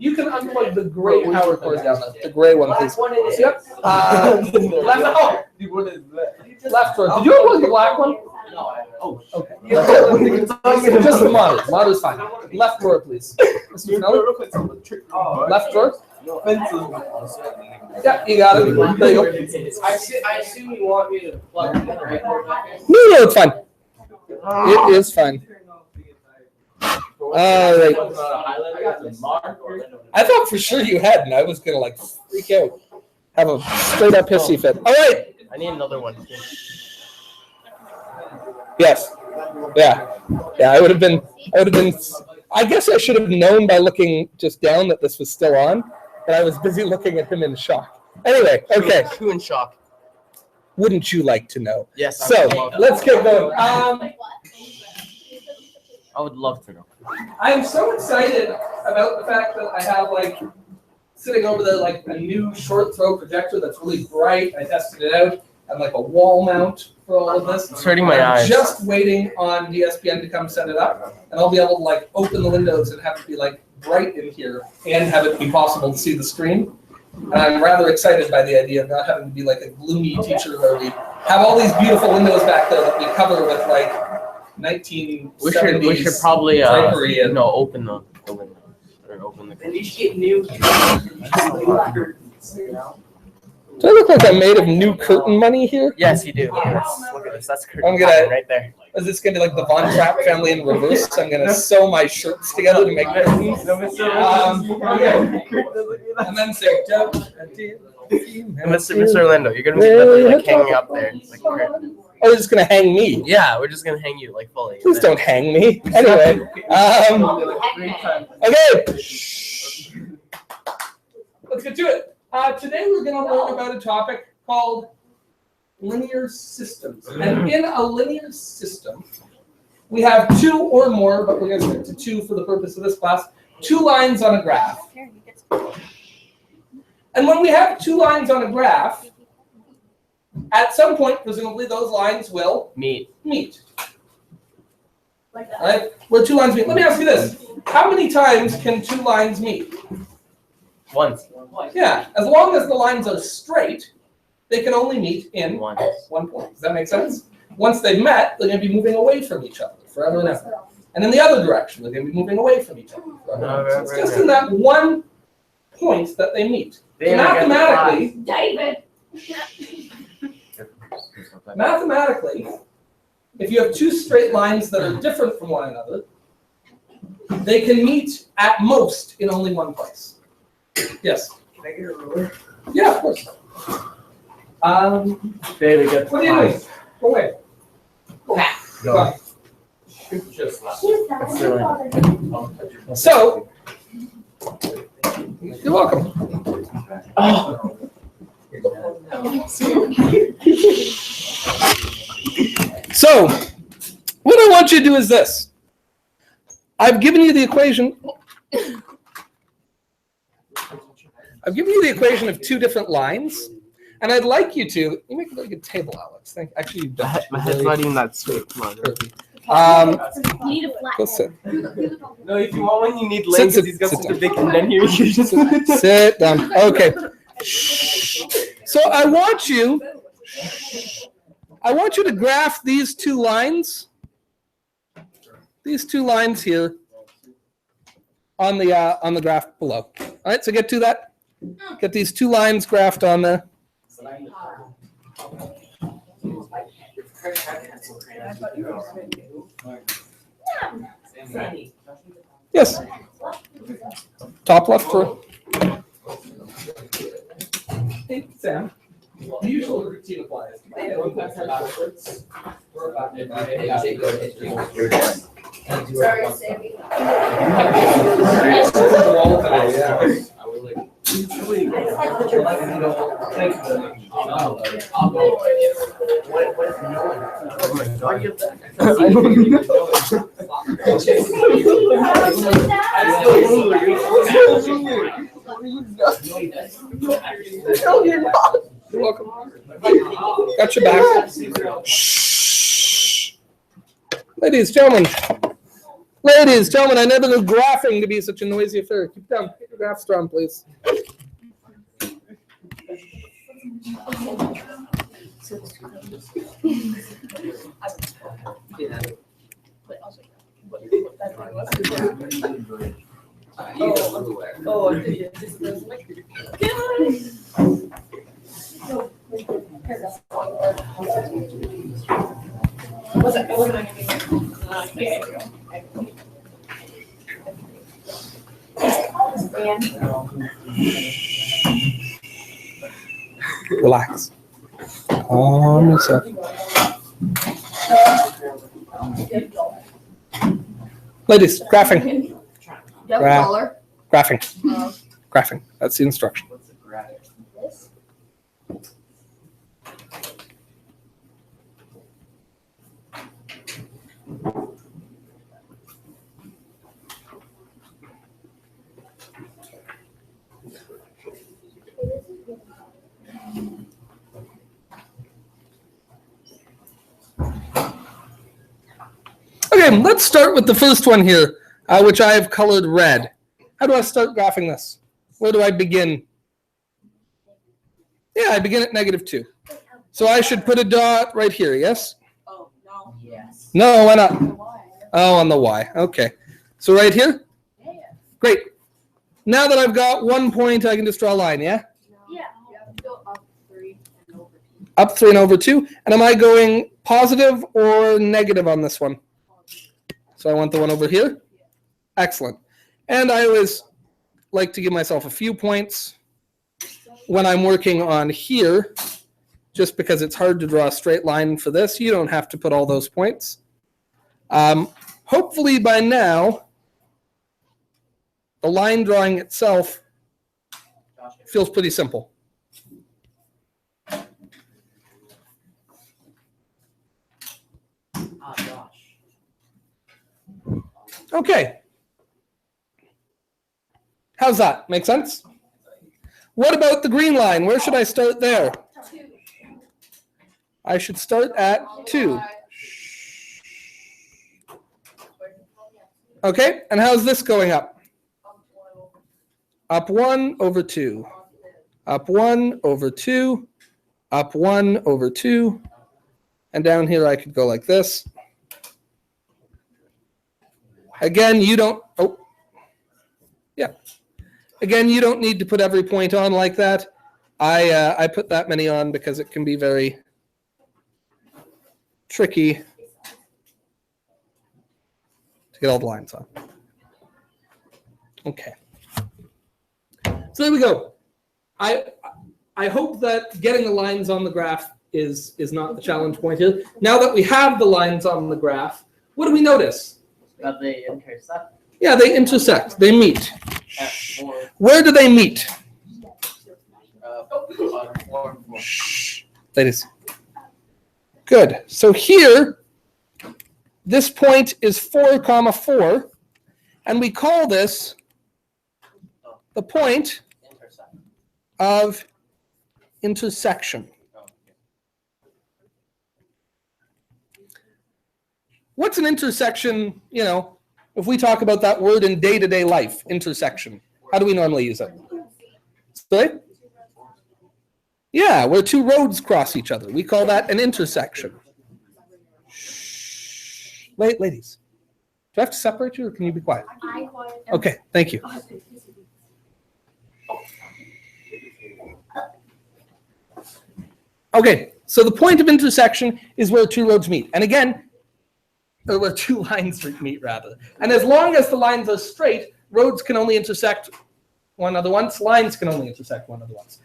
You can unplug the gray power cord down there. The gray one, please. Yep. Left cord. Did you unplug the black one? Oh, okay. Just the monitor. Monitor's fine. Left drawer, please. Left drawer. Yeah, you got it. There you go. I assume you want me to plug in the right cord back in? No, it's fine. It is fine. All right. I thought for sure you hadn't. I was gonna like freak out, have a straight up hissy fit. All right. I need another one. Yes. Yeah. Yeah. I would have been. I guess I should have known by looking just down that this was still on, but I was busy looking at him in shock. Anyway. Okay. Who in shock? Wouldn't you like to know? Yes. So let's get going. I would love to know. I'm so excited about the fact that I have sitting over there a new short throw projector that's really bright. I tested it out. I have a wall mount for all of this. It's hurting my eyes. Just waiting on DSPN to come set it up, and I'll be able to open the windows and have it be bright in here and have it be possible to see the screen. And I'm rather excited by the idea of not having to be a gloomy teacher where we have all these beautiful windows back there that we cover with 1970s. We should probably and open the window or open the. And you should get new. Do I look like I'm made of new curtain money here? Yes, you do. Yes. Look at this. That's curtain I'm gonna right there. Is this gonna be the Von Trapp family in reverse? I'm gonna sew my shirts together to make curtains. And then say, Mr. Orlando, you're gonna be literally hanging up there. Curtain. Oh, you're just gonna hang me? Yeah, we're just gonna hang you fully. Please don't hang me. Anyway, okay. Let's get to it. Today we're going to learn about a topic called linear systems. And in a linear system, we have two or more, but we're going to stick to two for the purpose of this class, two lines on a graph. And when we have two lines on a graph, at some point, presumably, those lines will meet. All right? Where two lines meet. Let me ask you this. How many times can two lines meet? Once. Yeah, as long as the lines are straight, they can only meet in one point. Does that make sense? Once they've met, they're going to be moving away from each other forever and ever. And in the other direction, they're going to be moving away from each other forever and ever. So it's just in that one point that they meet. So mathematically, if you have two straight lines that are different from one another, they can meet at most in only one place. Yes. Can I get a ruler? Yeah, of course. There we go. What are you doing? Go away. Go. So, you're welcome. Oh. So, what I want you to do is this. I've given you the equation. I've given you the equation of two different lines, and I'd like you to. You make a really good table, Alex. Actually, you don't. My head's not even that straight. Come on. You need a flat. Go sit. No, if you want one, you need legs. He's got such a big condensation here. You just sit down. Okay. So I want you to graph these two lines. These two lines here on the graph below. All right. So get to that. Get these two lines graphed on there. Yes. Top left for. Hey, Sam. The usual routine applies. Sorry, Sammy. You're welcome. Got your back. Shh. Ladies, gentlemen, I never knew graphing to be such a noisy affair. Keep down. graphs drawn, please. Relax. Calm yourself. Ladies, graphing. Color. Graphing. Graphing. That's the instruction. This. Okay, let's start with the first one here, which I have colored red. How do I start graphing this? Where do I begin? Yeah, I begin at -2. So I should put a dot right here, yes? Oh, no. Yes. No, why not? Oh, on the Y. Okay. So right here? Yeah. Great. Now that I've got 1 point, I can just draw a line, yeah? Yeah. You have to go up 3 and over 2. Up 3 and over 2. And am I going positive or negative on this one? So I want the one over here? Excellent. And I always like to give myself a few points when I'm working on here, just because it's hard to draw a straight line for this. You don't have to put all those points. Hopefully by now, the line drawing itself feels pretty simple. Okay. How's that? Make sense? What about the green line? Where should I start there? 2. I should start at 2. Okay, and how's this going up? Up 1 over 2. Up 1 over 2. Up 1 over 2. And down here I could go like this. Again, you don't, Again, you don't need to put every point on like that. I put that many on because it can be very tricky to get all the lines on. Okay. So there we go. I hope that getting the lines on the graph is not the challenge point here. Now that we have the lines on the graph, what do we notice? That they intersect. Yeah, they intersect. They meet. At 4. Where do they meet? 4. Shh, ladies. Good. So here, this point is 4, 4, and we call this the point of intersection. What's an intersection, if we talk about that word in day-to-day life, intersection, how do we normally use it? Sorry? Yeah, where 2 roads cross each other. We call that an intersection. Shh. Ladies, do I have to separate you or can you be quiet? Okay, thank you. Okay, so the point of intersection is where 2 roads meet. And again, or where 2 lines meet, rather. And as long as the lines are straight, roads can only intersect one other once, lines can only intersect one other once.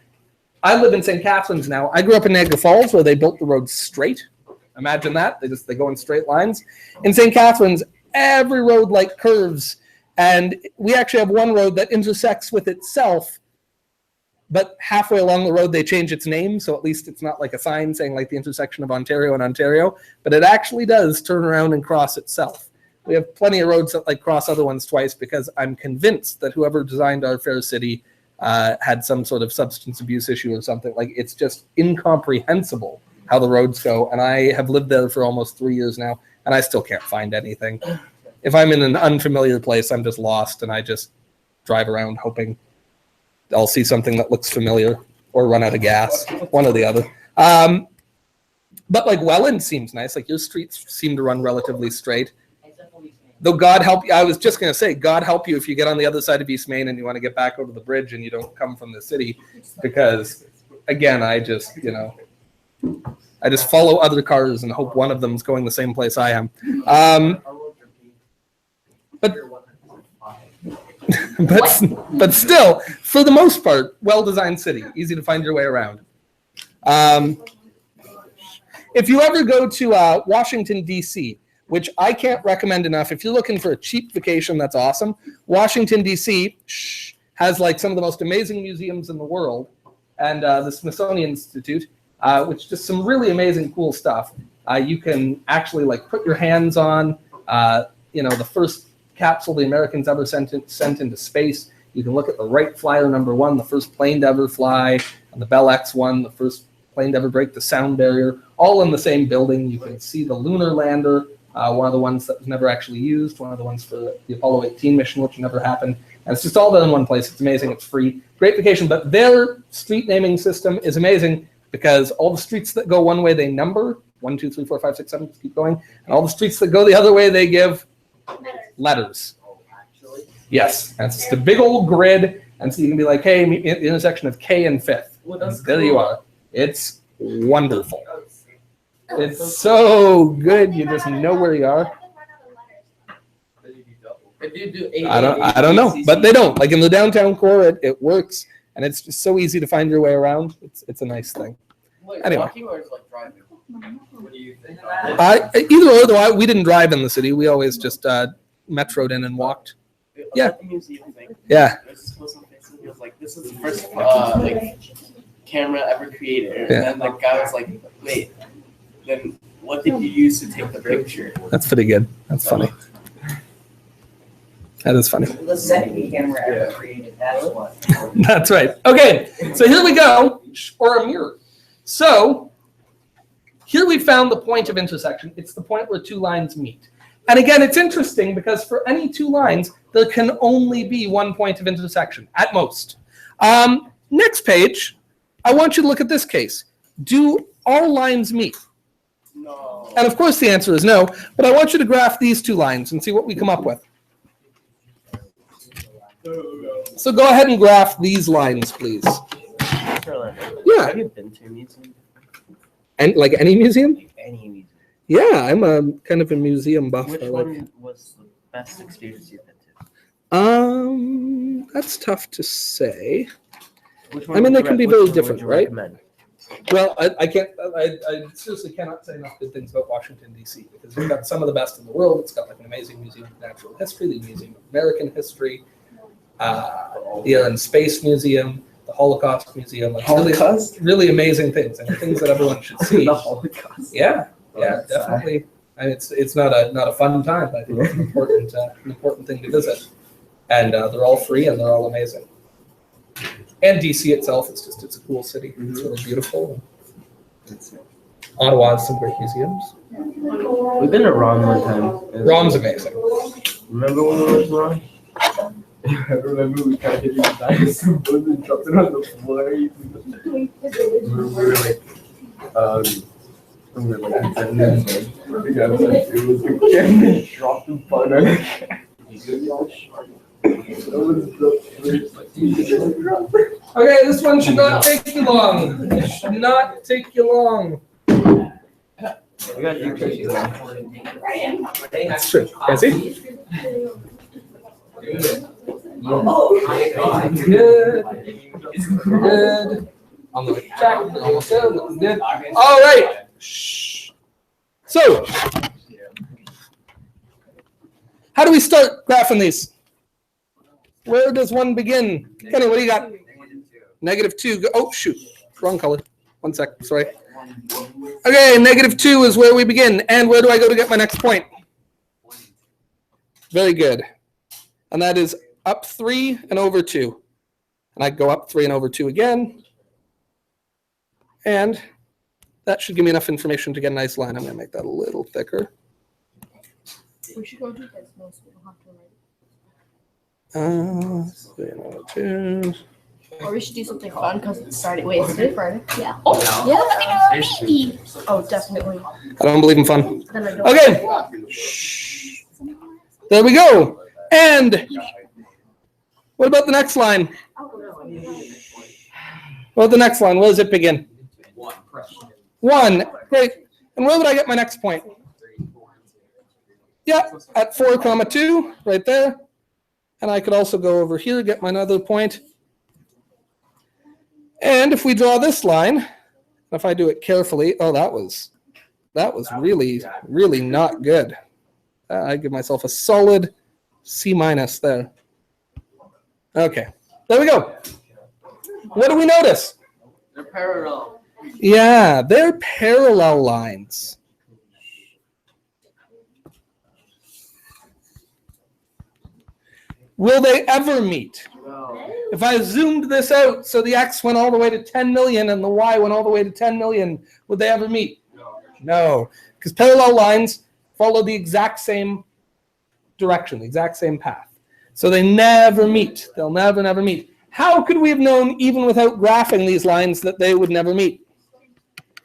I live in St. Catharines now. I grew up in Niagara Falls where they built the roads straight. Imagine that. They go in straight lines. In St. Catharines, every road curves. And we actually have one road that intersects with itself, but halfway along the road, they change its name. So at least it's not like a sign saying the intersection of Ontario and Ontario, but it actually does turn around and cross itself. We have plenty of roads that cross other ones twice because I'm convinced that whoever designed our fair city had some sort of substance abuse issue or something. It's just incomprehensible how the roads go. And I have lived there for almost 3 years now, and I still can't find anything. If I'm in an unfamiliar place, I'm just lost, and I just drive around hoping I'll see something that looks familiar or run out of gas, one or the other. But like Welland seems nice. Like your streets seem to run relatively straight. Though God help you, I was just going to say, God help you if you get on the other side of East Main and you want to get back over the bridge and you don't come from the city, because again, I just follow other cars and hope one of them is going the same place I am. But still, for the most part, well-designed city, easy to find your way around. If you ever go to Washington, D.C., which I can't recommend enough, if you're looking for a cheap vacation, that's awesome. Washington, D.C. has like some of the most amazing museums in the world, and the Smithsonian Institute, which just some really amazing, cool stuff. You can actually like put your hands on, the first capsule the Americans ever sent into space. You can look at the Wright Flyer #1, the first plane to ever fly, and the Bell X-1, the first plane to ever break the sound barrier, all in the same building. You can see the lunar lander, one of the ones that was never actually used, one of the ones for the Apollo 18 mission, which never happened. And it's just all done in one place. It's amazing. It's free. Great vacation. But their street naming system is amazing because all the streets that go one way, they number 1, 2, 3, 4, 5, 6, 7, keep going. And all the streets that go the other way, they give letters. Yes, and it's just a big old grid, and so you can be like, hey, meet me at the intersection of K and 5th. There you are. It's wonderful. It's so good. You just know where you are. I don't know, but they don't. Like in the downtown core, it works, and it's just so easy to find your way around. It's a nice thing. Anyway. Walking or is like driving? What do you think? Either or, though, we didn't drive in the city. We always just metroed in and walked. Yeah. The museum thing. Yeah. It was like, this is the first camera ever created. And then the guy was like, wait, then what did you use to take the picture? That's pretty good. That's funny. That is funny. The second camera ever created, that's what. That's right. Okay, so here we go, or a mirror. So here we found the point of intersection. It's the point where two lines meet. And again, it's interesting because for any two lines, there can only be one point of intersection, at most. Next page, I want you to look at this case. Do all lines meet? No. And of course the answer is no, but I want you to graph these two lines and see what we come up with. So go ahead and graph these lines, please. Yeah. Have you been to a museum? And like any museum? Any museum. Yeah, I'm a kind of a museum buff. Which one was the best experience you've been to? That's tough to say. Which I mean, they can be very different, right? Recommend? Well, I can't. I seriously cannot say enough good things about Washington, D.C. because we've got some of the best in the world. It's got like an amazing museum of natural history, the Museum of American History, the Air and Space Museum, the Holocaust Museum. Like really amazing things and things that everyone should see. The Holocaust. Yeah, definitely. And it's not a fun time, but I think it's an important thing to visit. And they're all free and they're all amazing. And DC itself is it's a cool city. It's really beautiful. Ottawa has some great museums. We've been to Rom one time. Rom's amazing. Remember when we went to Rom? I remember we kind of hit the dinosaur bones and dropped it on the floor. We were like 10 minutes old. The guy was like, it was a can and dropped the bun on it. Okay, this one should not take you long. It should not take you long. We got you crazy. That's true. Can I see? Good. On the track, almost there, looking good. All right. Shh. So, how do we start graphing these? Where does one begin? Kenny, what do you got? -2. Oh, shoot. Wrong color. 1 sec. Sorry. Okay, -2 is where we begin. And where do I go to get my next point? Very good. And that is up 3 and over 2. And I go up 3 and over 2 again. And that should give me enough information to get a nice line. I'm going to make that a little thicker. We should go do this most. We don't have to write. 3 and over 2. Or we should do something fun because it's Friday. Wait, is it Friday? Yeah. Oh, yeah. Baby. Oh, definitely. I don't believe in fun. Then I don't. Okay. There we go. And what about the next line? What about the next line? Where does it begin? 1. Great. And where would I get my next point? Yeah, at 4, 2, right there. And I could also go over here, get my another point. And if we draw this line, if I do it carefully, oh, that was really, really not good. I give myself a solid C- there. Okay, there we go. What do we notice? They're parallel. Yeah, they're parallel lines. Will they ever meet? No. If I zoomed this out so the x went all the way to 10 million and the y went all the way to 10 million, would they ever meet? No, because parallel lines follow the exact same direction, the exact same path. So they never meet. They'll never meet. How could we have known, even without graphing these lines, that they would never meet?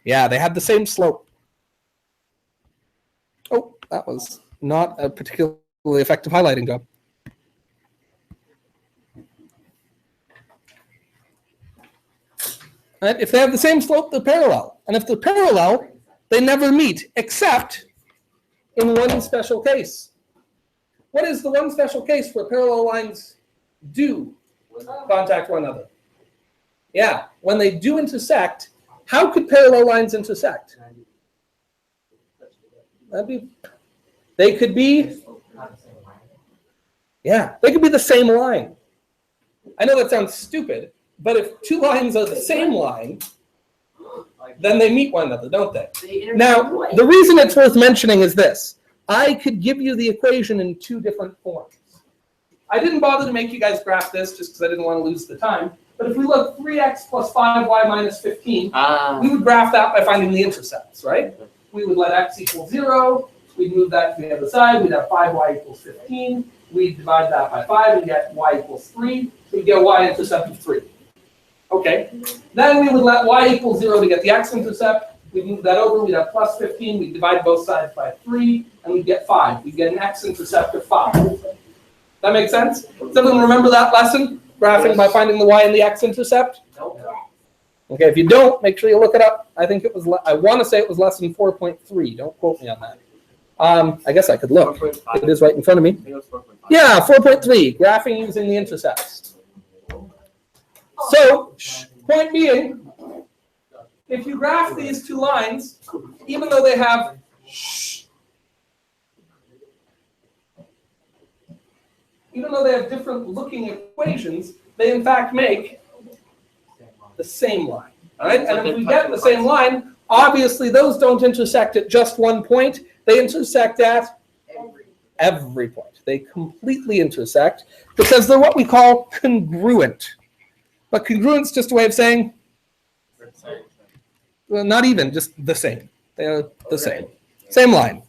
Yeah, they had the same slope. Oh, that was not a particularly effective highlighting job. Right? If they have the same slope, they're parallel. And if they're parallel, they never meet, except in one special case. What is the one special case where parallel lines do contact one another? Yeah, when they do intersect, how could parallel lines intersect? They could be the same line. I know that sounds stupid, but if two lines are the same line, then they meet one another, don't they? Now, the reason it's worth mentioning is this. I could give you the equation in two different forms. I didn't bother to make you guys graph this just because I didn't want to lose the time. But if we look 3x plus 5y minus 15, we would graph that by finding the intercepts, right? We would let x equal 0. We'd move that to the other side. We'd have 5y equals 15. We'd divide that by 5 and get y equals 3. So we'd get a y-intercept of 3. Okay. Then we would let y equal 0 to get the x-intercept. We'd move that over. We'd have plus 15. We'd divide both sides by 3, and we'd get 5. We'd get an x-intercept of 5. That makes sense? Does everyone remember that lesson? Graphing by finding the y and the x-intercept? Okay, if you don't, make sure you look it up. I think it was, I want to say it was lesson 4.3. Don't quote me on that. I guess I could look. It is right in front of me. Yeah, 4.3, graphing using the intercepts. So, point being, if you graph these two lines, even though they have different looking equations, they in fact make the same line. All right, and if we get the same line, obviously those don't intersect at just one point. They intersect at every point. They completely intersect because they're what we call congruent. But congruent is just a way of saying, well, not even, just the same. They are the same. Same line.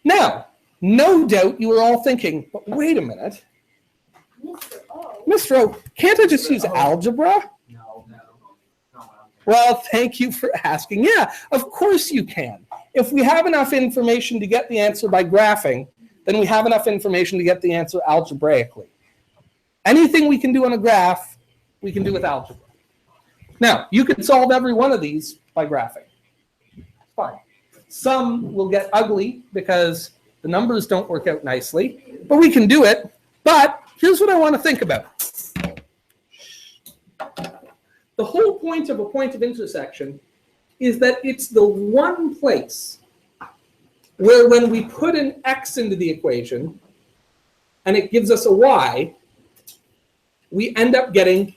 Now, no doubt you are all thinking, but wait a minute. Mr. O, can't I just use algebra? No. Well, thank you for asking. Yeah, of course you can. If we have enough information to get the answer by graphing, then we have enough information to get the answer algebraically. Anything we can do on a graph, we can do with algebra. Now, you could solve every one of these by graphing. Fine. Some will get ugly because the numbers don't work out nicely, but we can do it. But here's what I want to think about. The whole point of a point of intersection is that it's the one place where when we put an x into the equation and it gives us a y, we end up getting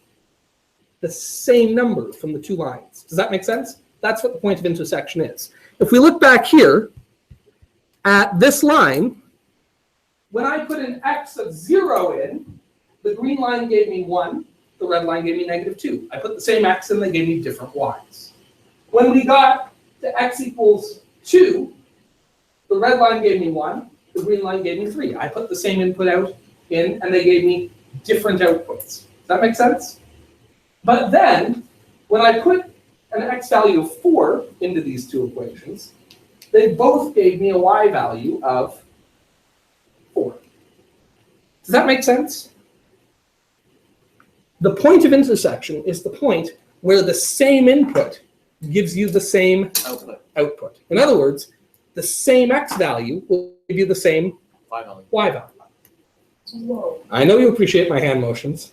the same number from the two lines. Does that make sense? That's what the point of intersection is. If we look back here at this line, when I put an x of 0 in, the green line gave me 1, the red line gave me -2. I put the same x in, they gave me different y's. When we got to x equals 2, the red line gave me 1, the green line gave me 3. I put the same input out in, and they gave me different outputs. Does that make sense? But then, when I put an x value of 4 into these two equations, they both gave me a y value of 4. Does that make sense? The point of intersection is the point where the same input gives you the same output. In other words, the same x value will give you the same y value. Whoa. I know you appreciate my hand motions.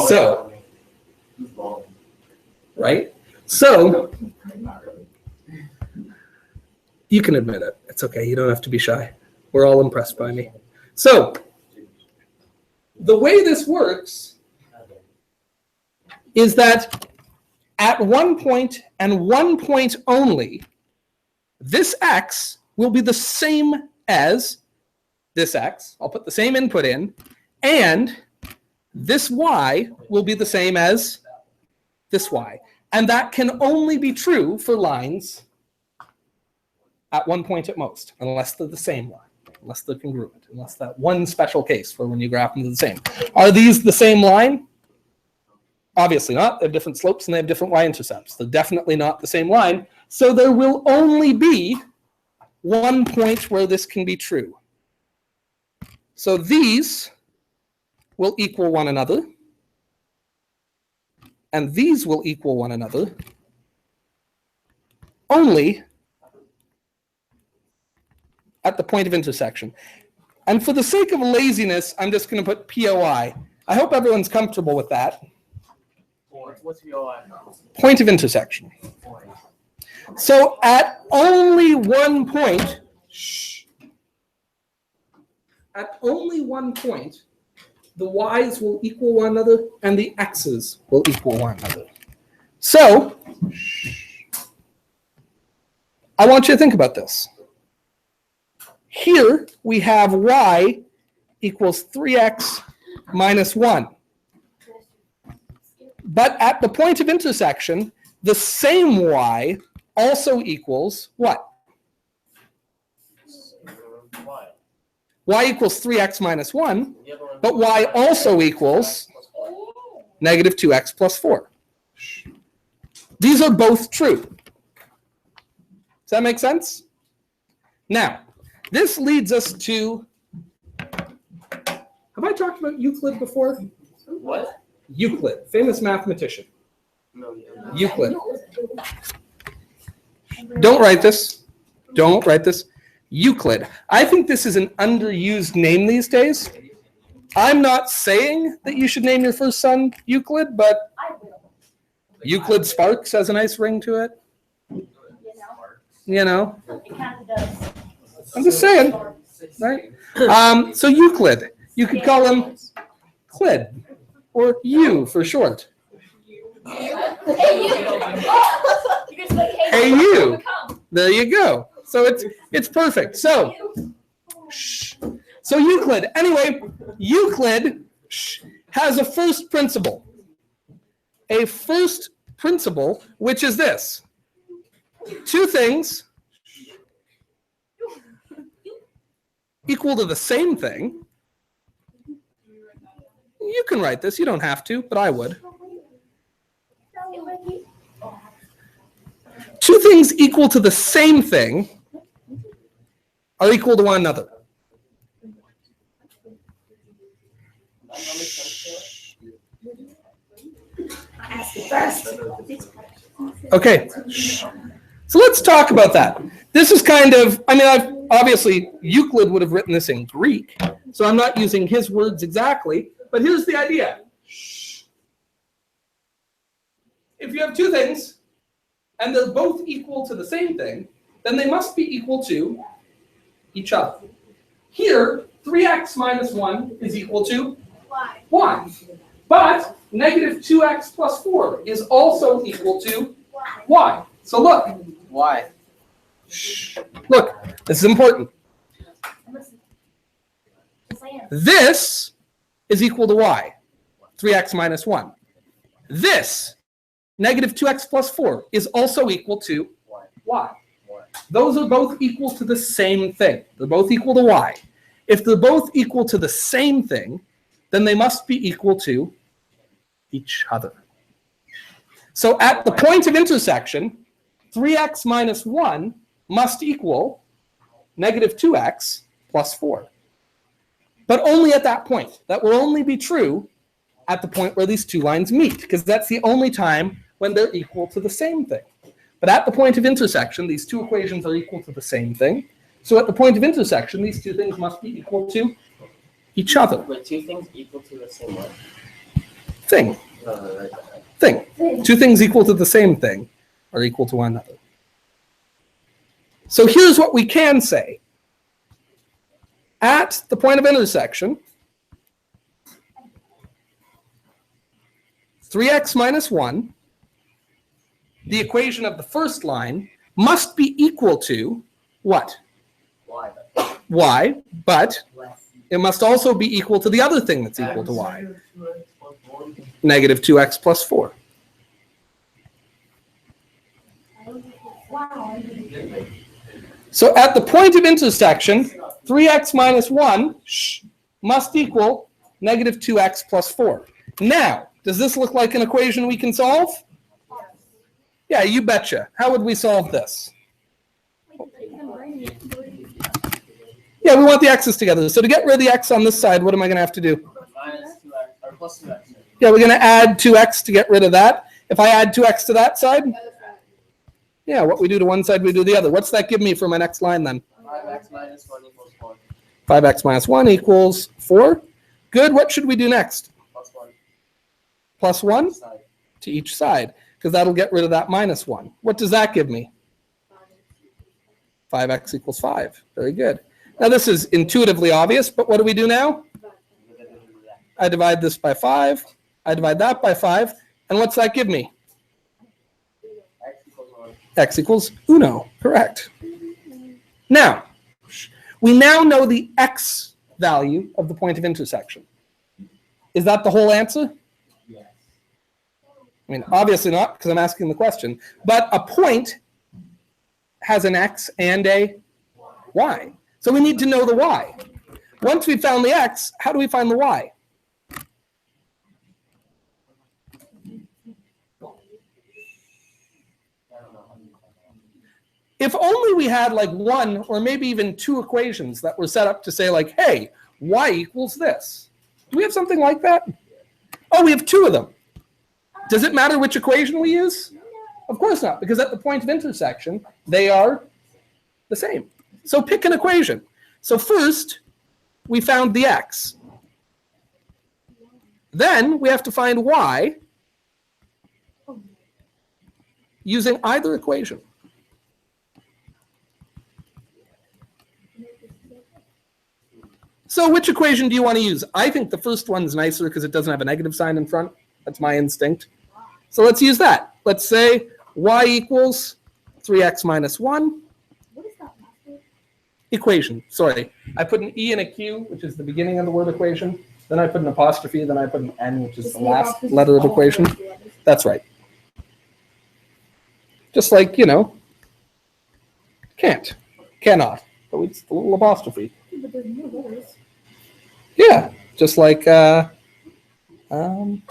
So, right? So, you can admit it. It's okay. You don't have to be shy. We're all impressed by me. So, the way this works is that at one point and one point only, this x will be the same as this x. I'll put the same input in, and this y will be the same as this y. And that can only be true for lines at one point at most, unless they're the same line, unless they're congruent, unless that one special case for when you graph them to the same. Are these the same line? Obviously not. They have different slopes and they have different y-intercepts. They're definitely not the same line. So there will only be one point where this can be true. So these will equal one another, and these will equal one another only at the point of intersection. And for the sake of laziness, I'm just going to put POI. I hope everyone's comfortable with that. What's POI? Point of intersection. So at only one point, at only one point, the y's will equal one another and the x's will equal one another. So I want you to think about this. Here we have y equals 3x minus 1. But at the point of intersection, the same y also equals what? Y equals 3x minus 1, but y also equals negative 2x plus 4. These are both true. Does that make sense? Now, this leads us to, have I talked about Euclid before? What? Euclid, famous mathematician. No. Euclid. Don't write this. Don't write this. Euclid. I think this is an underused name these days. I'm not saying that you should name your first son Euclid, but Euclid Sparks has a nice ring to it. You know, I'm just saying, right? So Euclid, you could call him Clid, or U for short. Hey you. There you go. So it's perfect. So Euclid. Anyway, Euclid has a first principle. A first principle, which is this. Two things equal to the same thing. You can write this. You don't have to, but I would. Two things equal to the same thing are equal to one another. Okay, so let's talk about that. This is kind of, obviously Euclid would have written this in Greek, so I'm not using his words exactly, but here's the idea. If you have two things, and they're both equal to the same thing, then they must be equal to each other. Here, 3x minus 1 is equal to y. But negative 2x plus 4 is also equal to y. So look. Why? Look, this is important. This is equal to y, 3x minus 1. This, negative 2x plus 4, is also equal to y. Those are both equal to the same thing. They're both equal to y. If they're both equal to the same thing, then they must be equal to each other. So at the point of intersection, 3x minus 1 must equal negative 2x plus 4. But only at that point. That will only be true at the point where these two lines meet, because that's the only time when they're equal to the same thing. But at the point of intersection, these two equations are equal to the same thing. So at the point of intersection, these two things must be equal to each other. But two things equal to the same one. Thing. Thing. Two things equal to the same thing are equal to one another. So here's what we can say. At the point of intersection, 3x minus 1, the equation of the first line must be equal to what? Y, but it must also be equal to the other thing that's equal to y. Negative 2x plus 4. So at the point of intersection, 3x minus 1 must equal negative 2x plus 4. Now, does this look like an equation we can solve? Yeah, you betcha. How would we solve this? Yeah, we want the x's together. So to get rid of the x on this side, what am I going to have to do? Minus 2x, or plus 2x. Yeah, we're going to add 2x to get rid of that. If I add 2x to that side, yeah, what we do to one side, we do the other. What's that give me for my next line then? 5x minus 1 equals 4. 5x minus 1 equals 4. Good. What should we do next? Plus 1. Plus 1 Side. to each side, because that'll get rid of that minus 1. What does that give me? 5x equals 5. Very good. Now this is intuitively obvious, but what do we do now? I divide this by 5. I divide that by 5. And what's that give me? X equals 1. X equals uno. Correct. Now, we now know the x value of the point of intersection. Is that the whole answer? Yes. I mean, obviously not, because I'm asking the question. But a point has an x and a y. So we need to know the y. Once we've found the x, how do we find the y? If only we had like one or maybe even two equations that were set up to say like, hey, y equals this. Do we have something like that? Oh, we have two of them. Does it matter which equation we use? Of course not, because at the point of intersection, they are the same. So pick an equation. So first, we found the x. Then we have to find y using either equation. So which equation do you want to use? I think the first one's nicer because it doesn't have a negative sign in front. That's my instinct. So let's use that. Let's say y equals 3x minus 1. What is that? Equation. Sorry. I put an E and a Q, which is the beginning of the word equation. Then I put an apostrophe. Then I put an N, which is the last letter of equation. That's right. Just like, you know, can't, cannot. But it's the little apostrophe. But there's no letters. Yeah. Just like, Don't.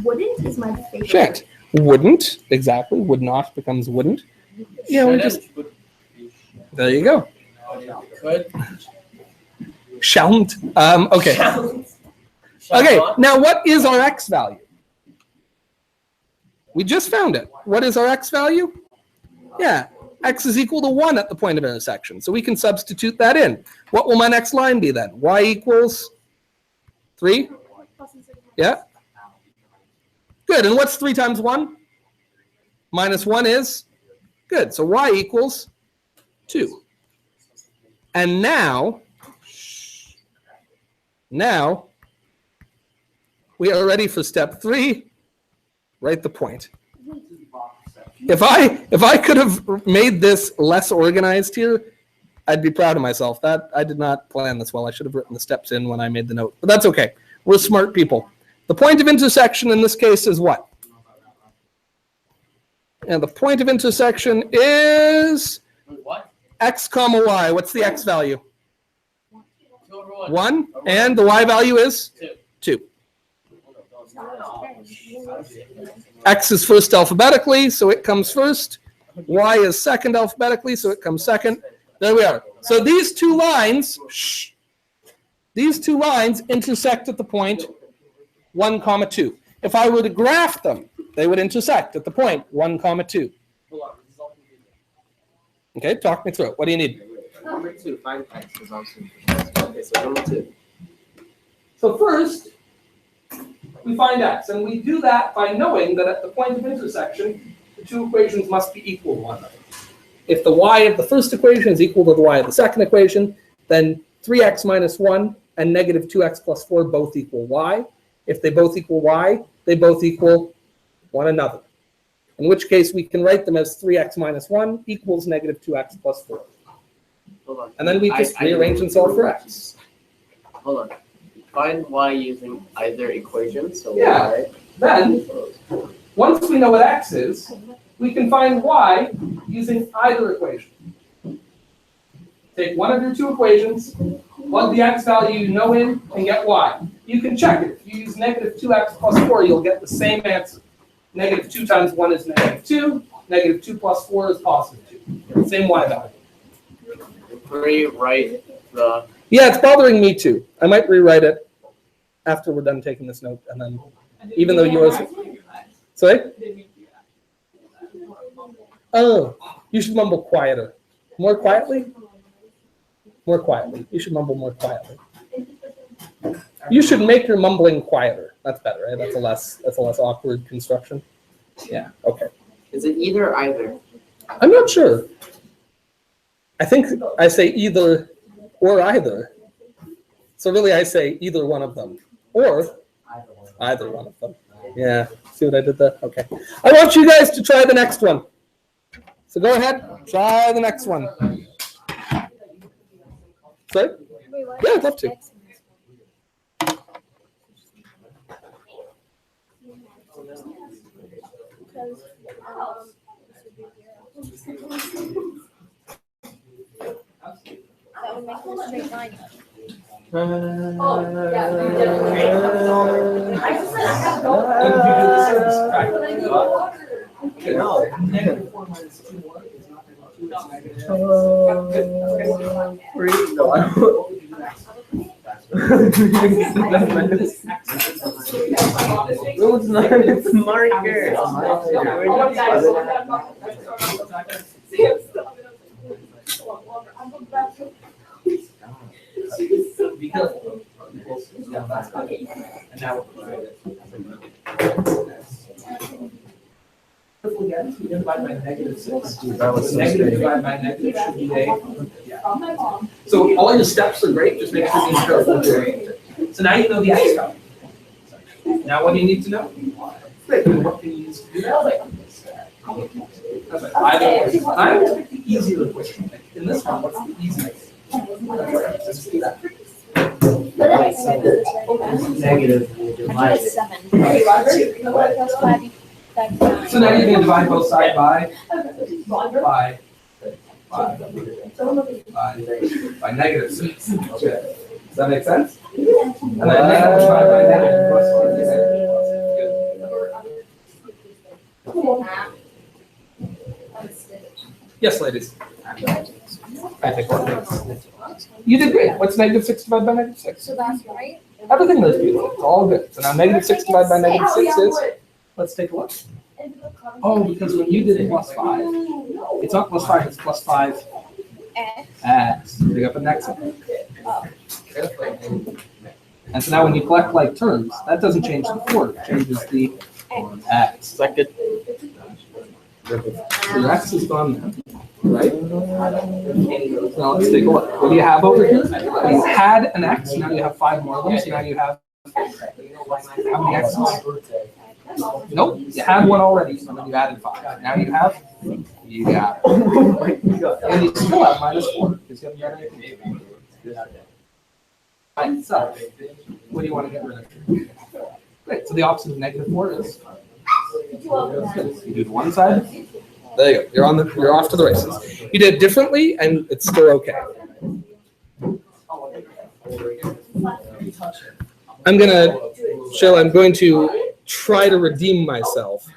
Wouldn't is my favorite. shan't. Wouldn't. Exactly. Would not becomes wouldn't. Yeah, we just, there you go. Could. Shan't. Okay. Okay. Now, what is our x value? We just found it. What is our x value? Yeah. X is equal to 1 at the point of intersection. So we can substitute that in. What will my next line be then? Y equals 3? Yeah. Good. And what's 3 times 1? Minus 1 is? Good. So y equals 2. And now we are ready for step 3. Write the point. If I could have made this less organized here, I'd be proud of myself. That I did not plan this well. I should have written the steps in when I made the note. But that's okay. We're smart people. The point of intersection in this case is what? And the point of intersection is What? x comma y. What's the x value? 2 over 1, and the y value is 2. X is first alphabetically, so it comes first. Y is second alphabetically, so it comes second. There we are. So these two lines intersect at the point 1, 2. If I were to graph them, they would intersect at the point 1, 2. Okay, talk me through it. What do you need? Number 2, find X is also. Okay, so number 2. So first, we find X, and we do that by knowing that at the point of intersection, the two equations must be equal to one another. If the y of the first equation is equal to the y of the second equation, then 3x minus 1 and negative 2x plus 4 both equal y. If they both equal y, they both equal one another. In which case, we can write them as 3x minus 1 equals negative 2x plus 4. Hold on. And then we just rearrange and solve for x. Hold on. Find y using either equation. So Yeah. y. Then, once we know what x is, we can find y using either equation. Take one of your two equations, plug the x value you know in, and get y. You can check it. If you use negative 2x plus 4, you'll get the same answer. Negative 2 times 1 is negative 2. Negative 2 plus 4 is positive 2. Same y value. Rewrite the. Yeah, it's bothering me too. I might rewrite it after we're done taking this note, and then, even though yours. Sorry? Oh, you should mumble quieter. More quietly? More quietly. You should mumble more quietly. You should make your mumbling quieter. That's better, right? That's a less awkward construction. Yeah, okay. Is it either or either? I'm not sure. I think I say either or either. So really I say either one of them. Or either one of them. Yeah. See what I did there? Okay. I want you guys to try the next one. So go ahead, try the next one. Sorry? Yeah, I'd love to. That would make it a straight line. It's not. It's marker. Be careful. And now again, we divide by negative 6. Negative divided by negative should be a. Yeah. So all your steps are great, just make sure you're careful. So now you know the x value. Now what do you need to know? Great. What can you use to do that? That's right. Either pick the easier equation. In this one, what's the easiest? Let's do that. Negative. So now you can divide both sides by negative 6. Okay. Does that make sense? And then negative divided by negative plus 1. Yes, ladies. I think you did great. What's negative 6 divided by negative 6? So that's right. Everything is beautiful. It's all good. So now negative 6 divided by negative 6 is, let's take a look. Oh, because when you did plus 5, it's not plus 5, it's plus 5 x. Bring up an x. And so now when you collect like terms, that doesn't change the 4, it changes the x. Is that good? So your x is gone now, right? Now let's take a look. What do you have over here? You had an x, now you have 5 more of them, so now you have how many x's? Nope, you had one already, so then you added 5. Now you have, you got it. And you still have minus 4, because you haven't got anything. Right, so, what do you want to get rid of? Great, so the opposite of negative 4 is? You do the one side. There you go. You're off to the races. You did it differently, and it's still okay. I'm going to try to redeem myself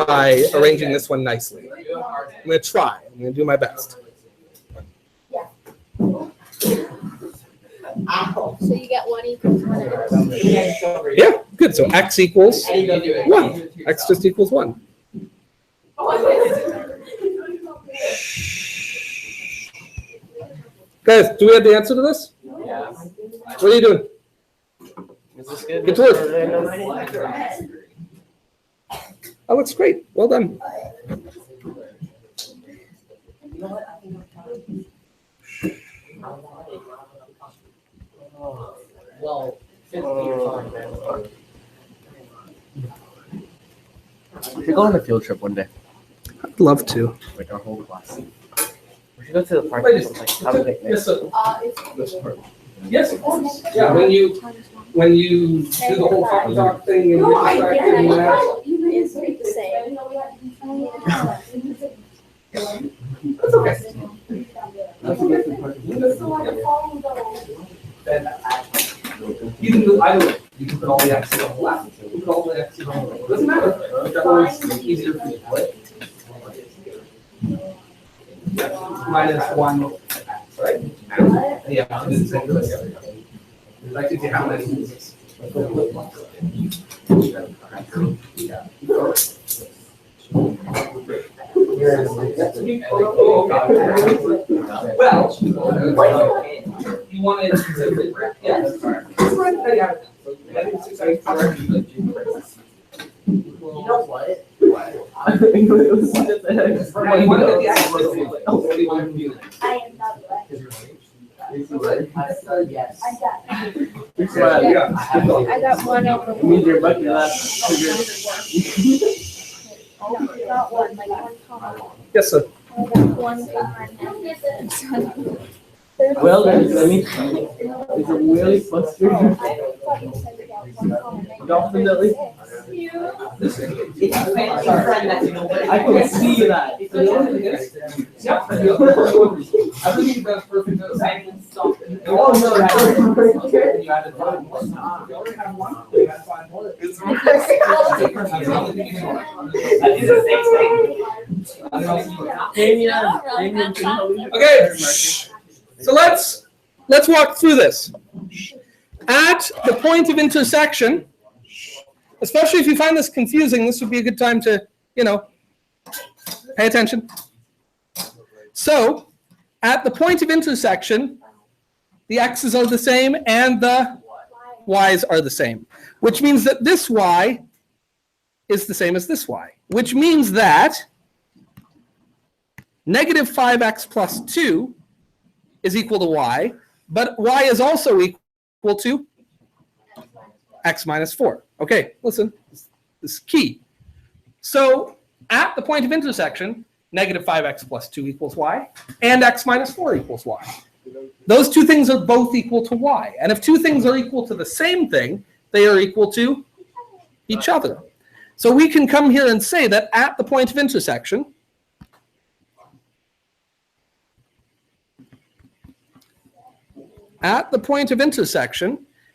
by arranging this one nicely. I'm going to try. I'm going to do my best. So you get 1 equals 1 x. Yeah, good. So x equals 1. X just equals 1. Guys, do we have the answer to this? Yeah. What are you doing? Is this good? Get to work. That looks great. Well done. Well, We should go on a field trip one day, I'd love to. like our whole class. We should go to the park Wait, or something, have a picnic. Yes, sir. this part. Yes, of course. Yeah, when you do the whole talk thing and you're distracted and that, Is the same. that's okay. You can do either way. You can put all the x's on the left. You can put all the x's on the right. Doesn't matter. Whichever is easier for you. -1 x, right? Yeah, I did the same thing. I can see how many is this. Well, you wanted to, yes. You know what? I think it was just Now, you wanted the x. I am not black. I said yes. You're smiling. I got 1 over It means your bucket left. not 1, like 1 comma. Yes, sir. I got 1 comma. Well, then, I mean, it's a really frustrating. Definitely. I can see that. Everything does perfect. Oh, no, that's You added 5 more. You already have 1. You add 5 more. Okay, so let's walk through this. At the point of intersection, especially if you find this confusing, this would be a good time to, pay attention. So, at the point of intersection, the x's are the same and the y's are the same, which means that this y is the same as this y, which means that negative 5x plus 2 is equal to y, but y is also equal to x minus 4. Okay, listen, this is key. So at the point of intersection, negative 5x plus 2 equals y, and x minus 4 equals y. Those two things are both equal to y. And if two things are equal to the same thing, they are equal to each other. So we can come here and say that at the point of intersection,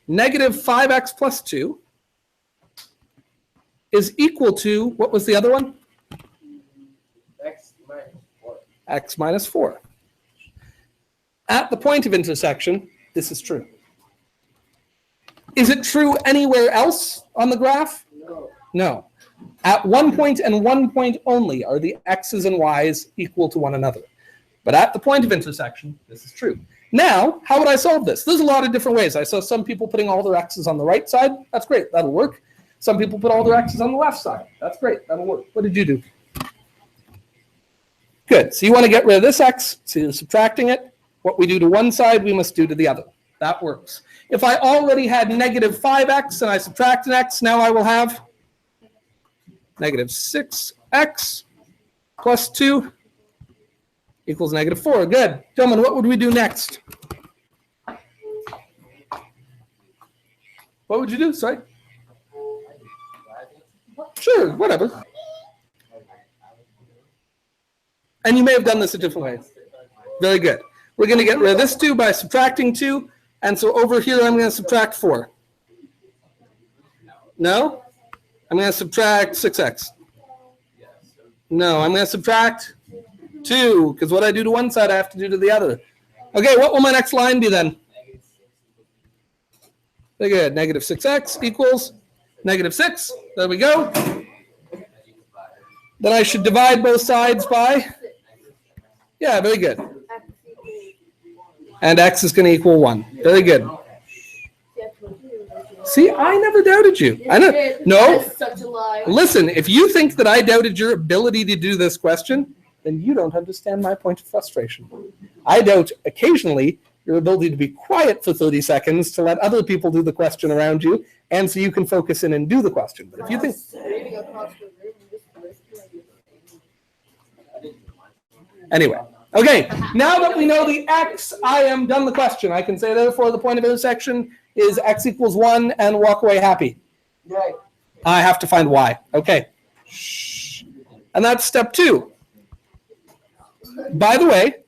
negative 5x plus 2 is equal to, what was the other one? X minus 4. At the point of intersection, this is true. Is it true anywhere else on the graph? No. At one point and one point only are the x's and y's equal to one another. But at the point of intersection, this is true. Now, how would I solve this? There's a lot of different ways. I saw some people putting all their x's on the right side. That's great. That'll work. Some people put all their x's on the left side. That's great. That'll work. What did you do? Good. So you want to get rid of this x, so you're subtracting it. What we do to one side, we must do to the other. That works. If I already had negative 5x and I subtract an x, now I will have negative 6x plus 2 equals negative 4. Good. Gentlemen, what would we do next? What would you do? Sorry? Sure, whatever. And you may have done this a different way. Very good. We're going to get rid of this 2 by subtracting 2. And so over here, I'm going to subtract 4. No? I'm going to subtract 6x. No, I'm going to subtract 2, because what I do to one side, I have to do to the other. Okay, what will my next line be then? Very good. Negative 6x equals negative 6. There we go. Then I should divide both sides by, yeah, very good. And x is going to equal 1. Very good. See, I never doubted you. I know. No. That's such a lie. Listen, if you think that I doubted your ability to do this question, then you don't understand my point of frustration. I doubt occasionally your ability to be quiet for 30 seconds to let other people do the question around you, and so you can focus in and do the question. But if you think... Anyway, okay, now that we know the x, I am done the question. I can say, therefore, the point of intersection is x equals 1 and walk away happy. Right. I have to find y. Okay. Shh. And that's step 2. By the way,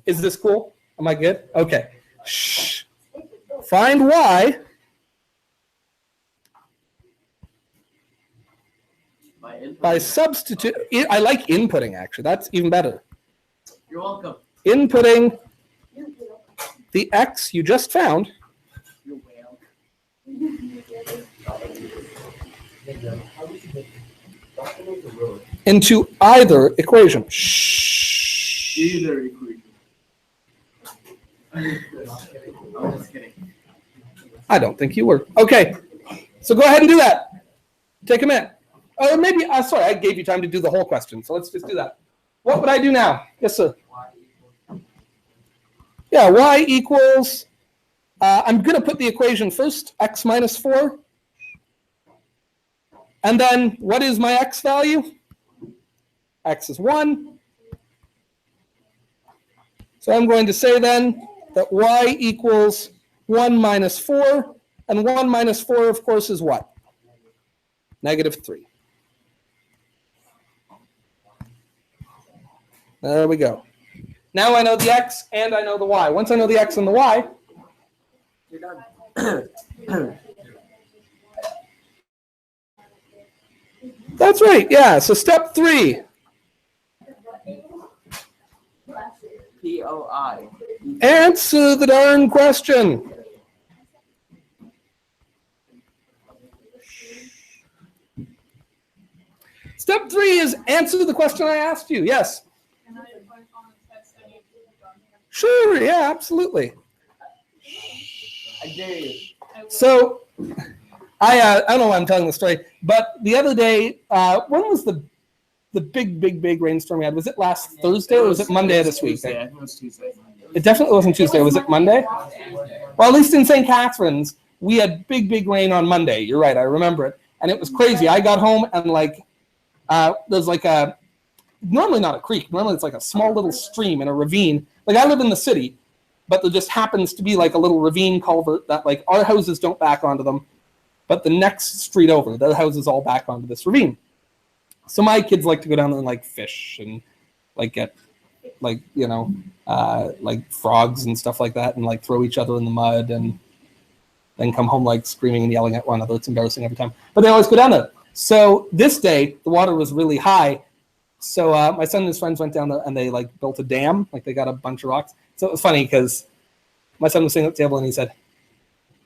is this cool? Am I good? Okay. Shh. Find y. By substitute. I like inputting, actually. That's even better. You're welcome. Inputting the x you just found You're welcome. into either equation. Shh. Either equation. I'm just kidding. I don't think you were. Okay. So go ahead and do that. Take a minute. Or maybe, sorry, I gave you time to do the whole question. So let's just do that. What would I do now? Yes, sir. Yeah, y equals, I'm going to put the equation first, x minus 4. And then what is my x value? X is 1. So I'm going to say then that y equals 1 minus 4. And 1 minus 4, of course, is what? Negative 3. There we go. Now I know the x and I know the y. Once I know the x and the y, You're done. that's right. Yeah. So step 3. POI. Answer the darn question. Step 3 is answer the question I asked you. Yes. Sure. Yeah, absolutely. I dare you. So I don't know why I'm telling the story, but the other day, when was the big rainstorm we had? Was it last Thursday or was it Monday of this week? Tuesday. I think it was Tuesday. It definitely wasn't Tuesday. Was it Monday? Well, at least in St. Catharines, we had big rain on Monday. You're right. I remember it. And it was crazy. I got home and there's like normally not a creek. Normally it's like a small little stream and a ravine. Like I live in the city, but there just happens to be like a little ravine culvert that like our houses don't back onto them, but the next street over, their houses all back onto this ravine. So my kids like to go down there and like fish and like get like, like frogs and stuff like that and like throw each other in the mud and then come home like screaming and yelling at one another. It's embarrassing every time, but they always go down there. So this day the water was really high. So my son and his friends went down there and they like built a dam, like they got a bunch of rocks. So it was funny because my son was sitting at the table and he said,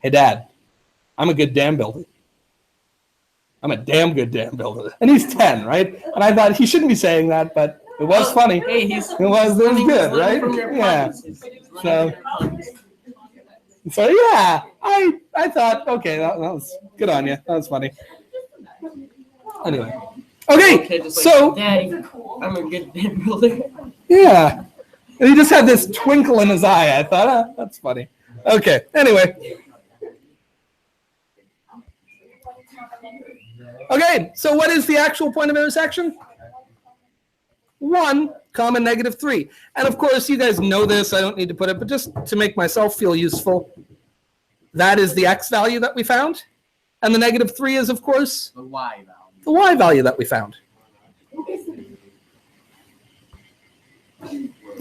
"Hey Dad, I'm a good dam builder. I'm a damn good dam builder." And he's 10, right? And I thought he shouldn't be saying that, but it was funny. Hey, it was good, right? Yeah. So yeah, I thought, okay, that was good on you. That was funny. Anyway. Okay, just like, so Daddy, I'm a good dam builder. yeah, and he just had this twinkle in his eye. I thought, that's funny. Okay, anyway. Okay, so what is the actual point of intersection? 1, negative 3. And of course, you guys know this. I don't need to put it, but just to make myself feel useful, that is the x value that we found. And the negative 3 is, of course, The Y value. the y value that we found.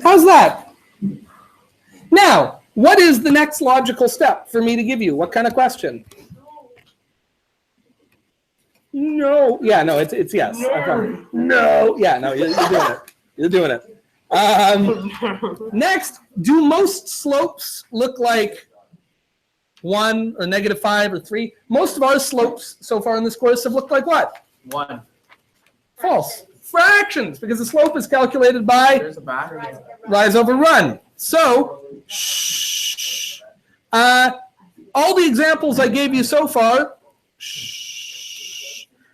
How's that? Now, What is the next logical step for me to give you? What kind of question? No. Yeah, no, it's yes. No. No. Yeah, no, you're doing it. You're doing it. Next, do most slopes look like 1 or -5 or 3? Most of our slopes so far in this course have looked like what? 1. False. Fractions, because the slope is calculated by There's a battery. rise over run. So, all the examples I gave you so far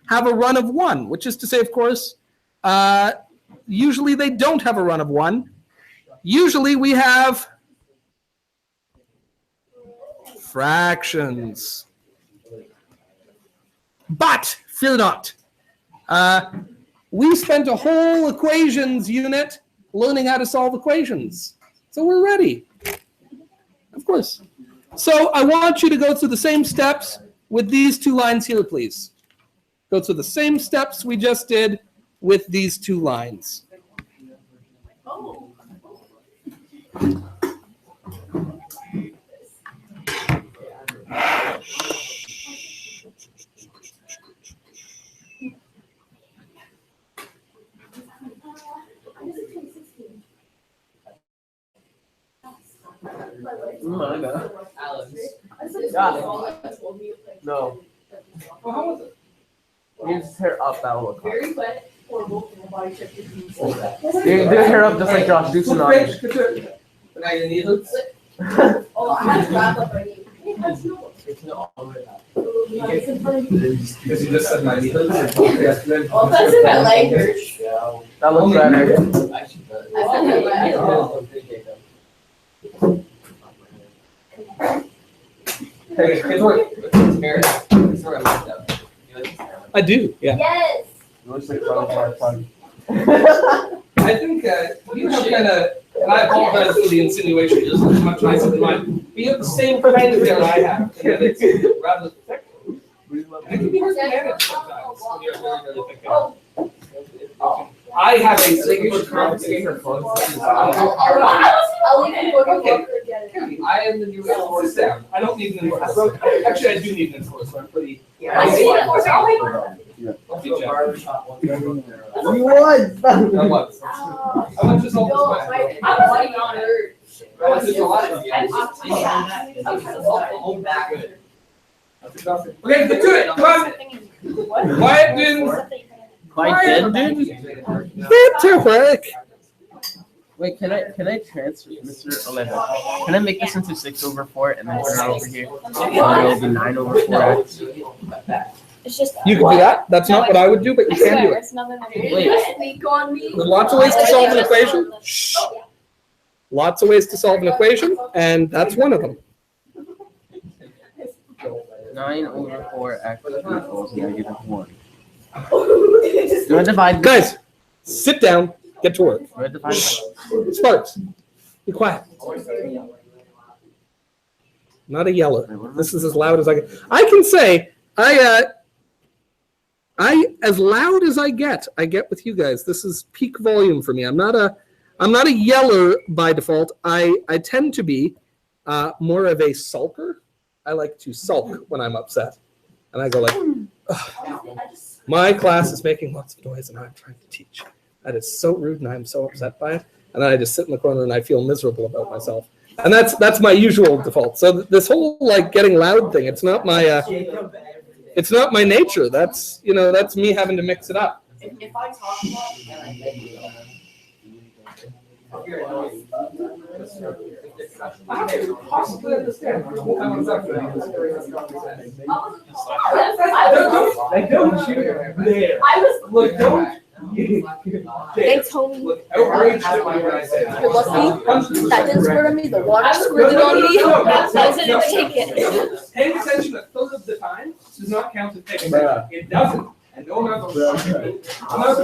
have a run of 1, which is to say, of course, usually they don't have a run of 1. Usually we have fractions. But fear not. We spent a whole equations unit learning how to solve equations. So we're ready. Of course. So I want you to go through the same steps with these 2 lines here, please. Go through the same steps we just did with these 2 lines. No. Well, how was it? You just hair up, that will look hot. Very wet, horrible, and the body temperature is so bad. Do hair up just like Josh. Do some nodding. Now you need it. Oh, I had to wrap up already. It's not all right. Because you just said my needles. Oh, that's in my leg hurts. That looks better. Actually, does. I feel like I do, yeah. Yes. Looks like fun. I think you have kind of, and I apologize for the insinuation, just as much nicer than mine. But you have the same kind of hair I have, and that it's rather thick. And it can be hard to manage sometimes when you're very, very thick hair. I have a signature conversation. I'll even go to Okay. work or get it. I am the new enforcer. I don't need an enforcer. Actually, I do need an enforcer. I'm pretty. I see it, of course, I'll wait for it. Don't be jealous. We won! I was. I went to No, solve my, this I was like on Earth. I went to solve Okay, get to it. Come on. Quiet, dude. Quiet, dude. Get to work. Wait, can I transfer, Mr. 11? Can I make this into 6/4 and then turn it over here? And it'll be 9/4. It's just. You can do that. That's not what I would do, but you can do it. It's nothing. Wait. Sneak on me. There's lots of ways to solve an equation. Shh. Lots of ways to solve an equation, and that's one of them. 9/4x equals -1. Do I divide? Guys, sit down. Get to work. Do I divide? Sparks, be quiet. Not a yeller. This is as loud as I can. I can say, I as loud as I get with you guys. This is peak volume for me. I'm not a yeller by default. I tend to be more of a sulker. I like to sulk when I'm upset, and I go like, ugh. My class is making lots of noise, and I'm trying to teach. That is so rude, and I'm so upset by it. And then I just sit in the corner and I feel miserable about myself. And that's my usual default. So this whole like getting loud thing, it's not my nature. That's that's me having to mix it up. If I talk about it and I get How can you possibly understand? I was. Look, don't. They told me Look, outraged at my when I say that. you're lucky that didn't squirt on me. The water squirted on me. I didn't take it. Paying attention a third of the time does not count as paying attention. It doesn't. And no amount of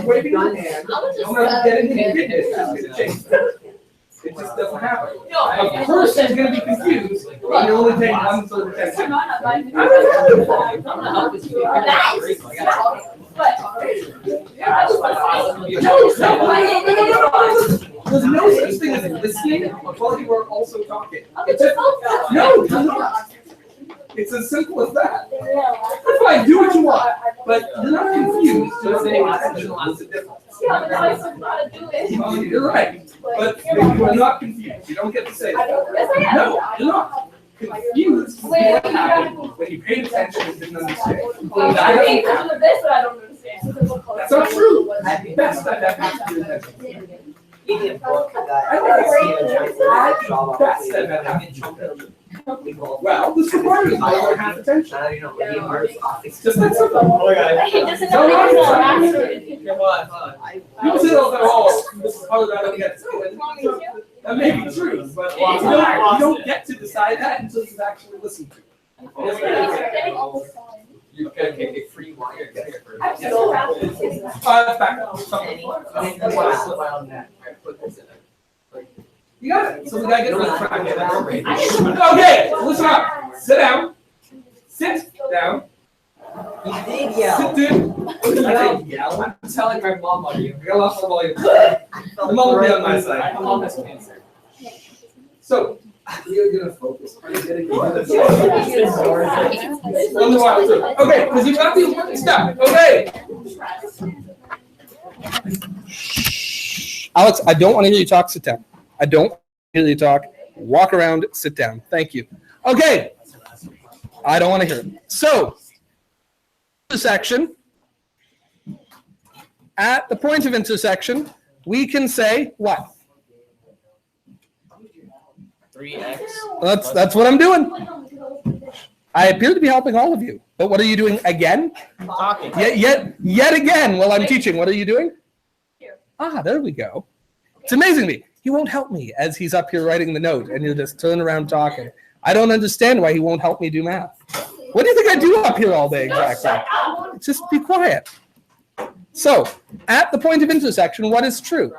waving your hand, no amount of getting indignant is going to change that. It just doesn't happen. A person is going to be confused when you're only taking one third attention. There's no such thing as listening while you are also talking. It's not. It's as simple as that. That's fine, do what you want, but you're not confused. Just say what's the difference. You're right, but you are not confused. You don't get to say that. No, you're not. Confused is what happened when you paid attention and didn't understand. That's not true. At best, I'd have to do that. Well, this requires more than half attention. It's just that simple. You say, oh, this is harder than I don't get to do it. That may be true, but you don't get to decide that until you've actually listened to it. You can get a free wire. Back up. You got it. So we gotta get rid of the track. Okay, listen up. Sit down. Sit down. You did yell. Sit down. Yell. I'm telling my mom on you. We got lost the volume. The mom will be on my side. My mom has cancer. So, you're gonna focus. Are you getting Okay, because you got the important stuff. Okay. Alex, I don't want to hear you talk. Sit down. I don't hear you talk. Walk around. Sit down. Thank you. Okay. I don't want to hear it. So, intersection. At the point of intersection, we can say what? 3x. That's what I'm doing. I appear to be helping all of you, but what are you doing again? Talking. Yet again, while I'm teaching, what are you doing? Ah, there we go. It's amazing to me. He won't help me as he's up here writing the note, and you're just turning around talking. I don't understand why he won't help me do math. What do you think I do up here all day exactly? Just be quiet. So, at the point of intersection, what is true?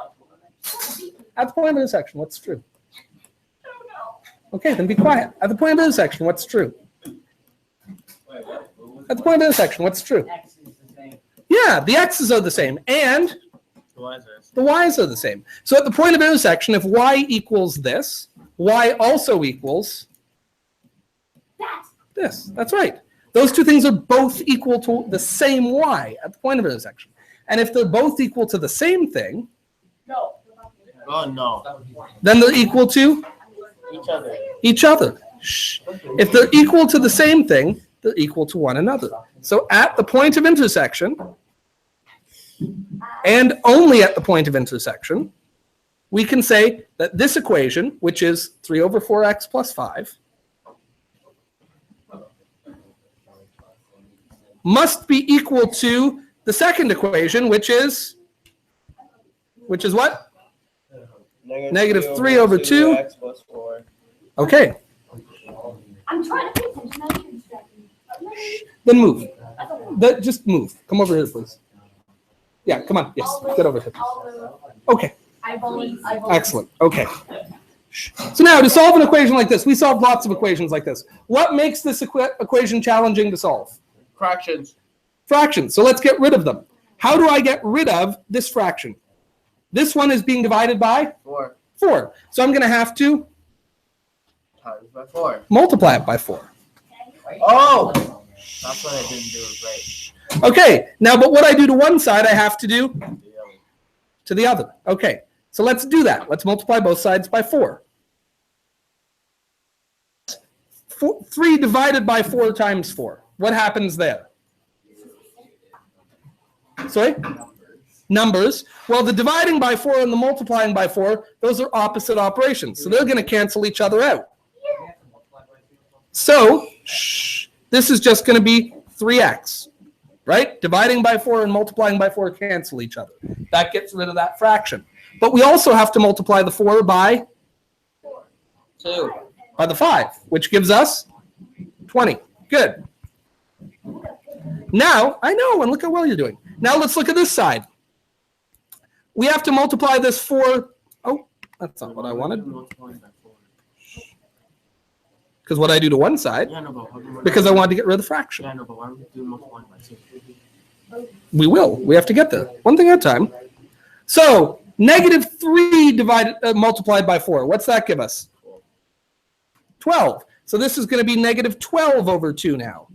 At the point of intersection, what's true? Okay, then be quiet. At the point of intersection, what's true? At the point of intersection, what's true? Yeah, the x's are the same, and the y's are the same. So at the point of intersection, if y equals this, y also equals this. That's right. Those two things are both equal to the same y at the point of intersection. And if they're both equal to the same thing, Oh no. then they're equal to each other. Shh. If they're equal to the same thing, they're equal to one another. So at the point of intersection, and only at the point of intersection, we can say that this equation, which is 3 over 4x plus 5, must be equal to the second equation, which is what? Negative 3 over 2. X plus 4. Okay, I'm trying to pay attention. then move. Just move. Come over here, please. Yeah, come on. Yes, get over here. Okay, excellent. Okay. So now, to solve an equation like this, we solved lots of equations like this. What makes this equation challenging to solve? Fractions. Fractions. So let's get rid of them. How do I get rid of this fraction? This one is being divided by 4 4. So I'm going to have to times by 4. multiply it by 4. Oh! That's what I didn't do it right. Okay, now, but what I do to one side, I have to do to the other. Okay, so let's do that. Let's multiply both sides by 4. 3 divided by 4 times 4. What happens there? Sorry? Numbers. Well, the dividing by 4 and the multiplying by 4, those are opposite operations. So they're going to cancel each other out. So, this is just going to be 3x. Right? Dividing by 4 and multiplying by 4 cancel each other. That gets rid of that fraction. But we also have to multiply the 4 by 2. By the 5, which gives us 20. Good. Now, I know, and look how well you're doing. Now let's look at this side. We have to multiply this 4. Oh, that's not what I wanted. Because what I do to one side, because I wanted to get rid of the fraction. Yeah, no, but why are we doing multiplying by 2? We will. We have to get there. One thing at a time. So Negative 3 multiplied by 4. What's that give us? 12. So this is going to be negative 12 over 2 now.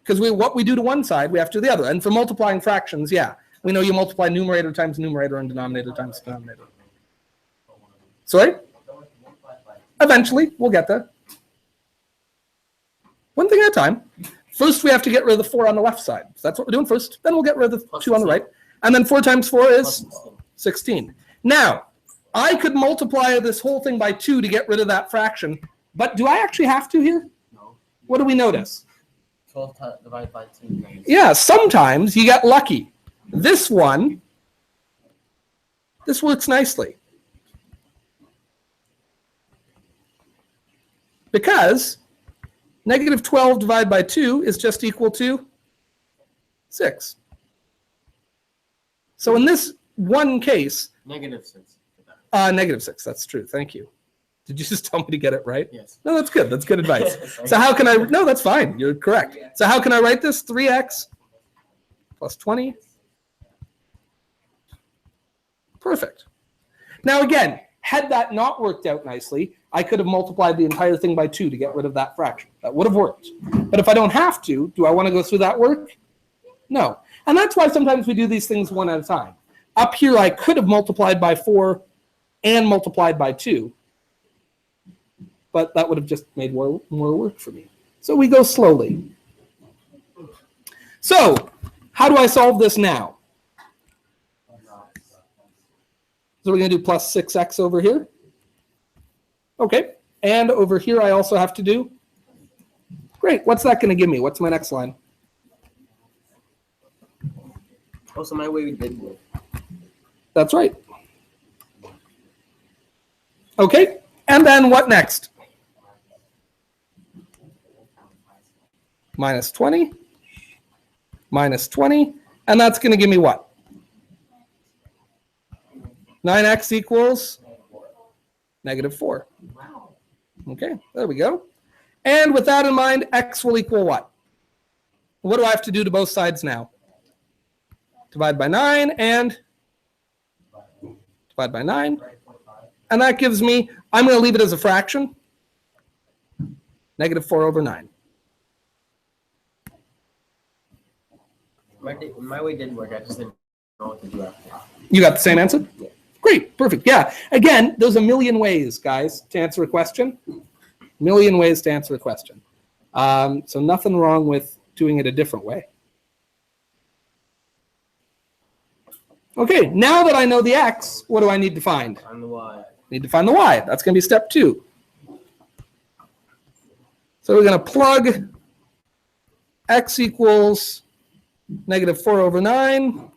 Because what we do to one side, we have to the other. And for multiplying fractions, yeah. We know you multiply numerator times numerator and denominator times denominator. Sorry? Eventually, we'll get there. One thing at a time. First, we have to get rid of the 4 on the left side. So that's what we're doing first. Then we'll get rid of the 2 on the right. And then 4 times 4 is 16. Now, I could multiply this whole thing by 2 to get rid of that fraction. But do I actually have to here? No. What do we notice? 12 divided by 2. Yeah, sometimes you get lucky. This one, this works nicely. Because negative 12 divided by 2 is just equal to 6. So in this one case, Negative 6. negative 6, that's true. Thank you. Did you just tell me to get it right? Yes. No, that's good. That's good advice. So how can I, no, that's fine. You're correct. So how can I write this? 3x plus 20. Perfect. Now again, had that not worked out nicely, I could have multiplied the entire thing by 2 to get rid of that fraction. That would have worked. But if I don't have to, do I want to go through that work? No. And that's why sometimes we do these things one at a time. Up here, I could have multiplied by 4 and multiplied by 2. But that would have just made more work for me. So we go slowly. So how do I solve this now? So we're going to do plus 6x over here. Okay. And over here, I also have to do. Great. What's that going to give me? What's my next line? Oh, so my way we did work. That's right. Okay. And then what next? Minus 20. Minus 20. And that's going to give me what? 9x equals negative 4. Okay, there we go. And with that in mind, x will equal what? What do I have to do to both sides now? Divide by 9 and divide by 9. And that gives me, I'm going to leave it as a fraction, negative 4 over 9. My way did work. I just didn't know what to do after. You got the same answer? Yeah. Great, perfect. Yeah. Again, there's a million ways, guys, to answer a question. Million ways to answer a question. So nothing wrong with doing it a different way. Okay, now that I know the x, what do I need to find? Find the y. Need to find the y. That's going to be step 2. So we're going to plug x equals negative 4 over 9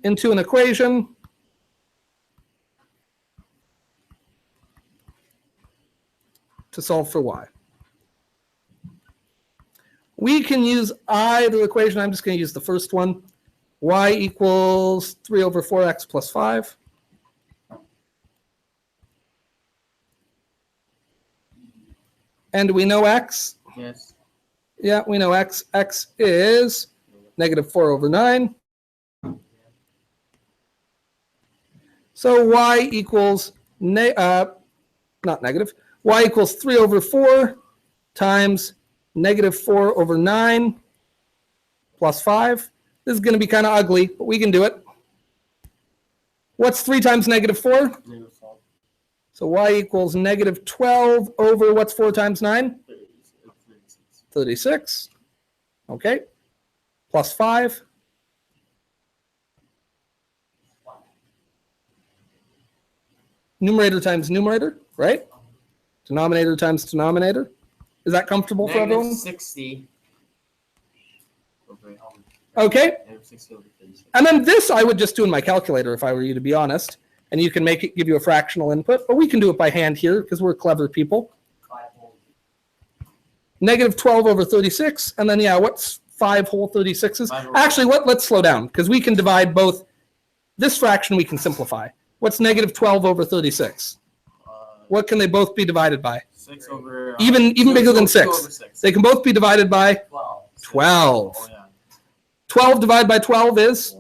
into an equation. To solve for y. We can use either equation. I'm just going to use the first one. Y equals 3 over 4x plus 5. And do we know x? Yes. Yeah, we know x. X is negative 4 over 9. So y equals, not negative, y equals 3 over 4 times negative 4 over 9 plus 5. This is going to be kind of ugly, but we can do it. What's 3 times negative 4? So y equals negative 12 over what's 4 times 9? 36. Okay. Plus 5. Numerator times numerator, right? Denominator times denominator. Is that comfortable for everyone? Negative 60. Okay. Negative 60 over 36. And then this I would just do in my calculator if I were you, to be honest. And you can make it give you a fractional input, but we can do it by hand here because we're clever people. Negative 12 over 36. And then, yeah, what's 5 whole 36s? Actually, let's slow down because we can divide both. This fraction we can simplify. What's negative 12 over 36? What can they both be divided by? 6 over... Even bigger than 6. 6. They can both be divided by 12. 12. Oh, yeah. 12 divided by 12 is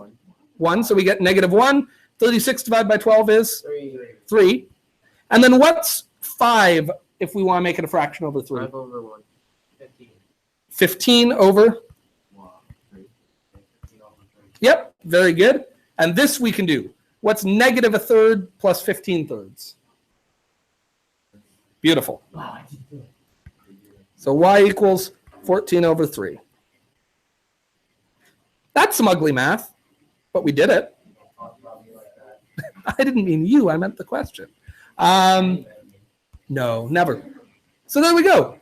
1, so we get -1. 36 divided by 12 is 3. And then what's 5 if we want to make it a fraction over 3? 5 over 1. 15. 15 over? Yep, very good. And this we can do. What's -1/3 plus 15/3? Beautiful. So y equals 14 over 3. That's some ugly math, but we did it. I didn't mean you, I meant the question. No, never. So there we go.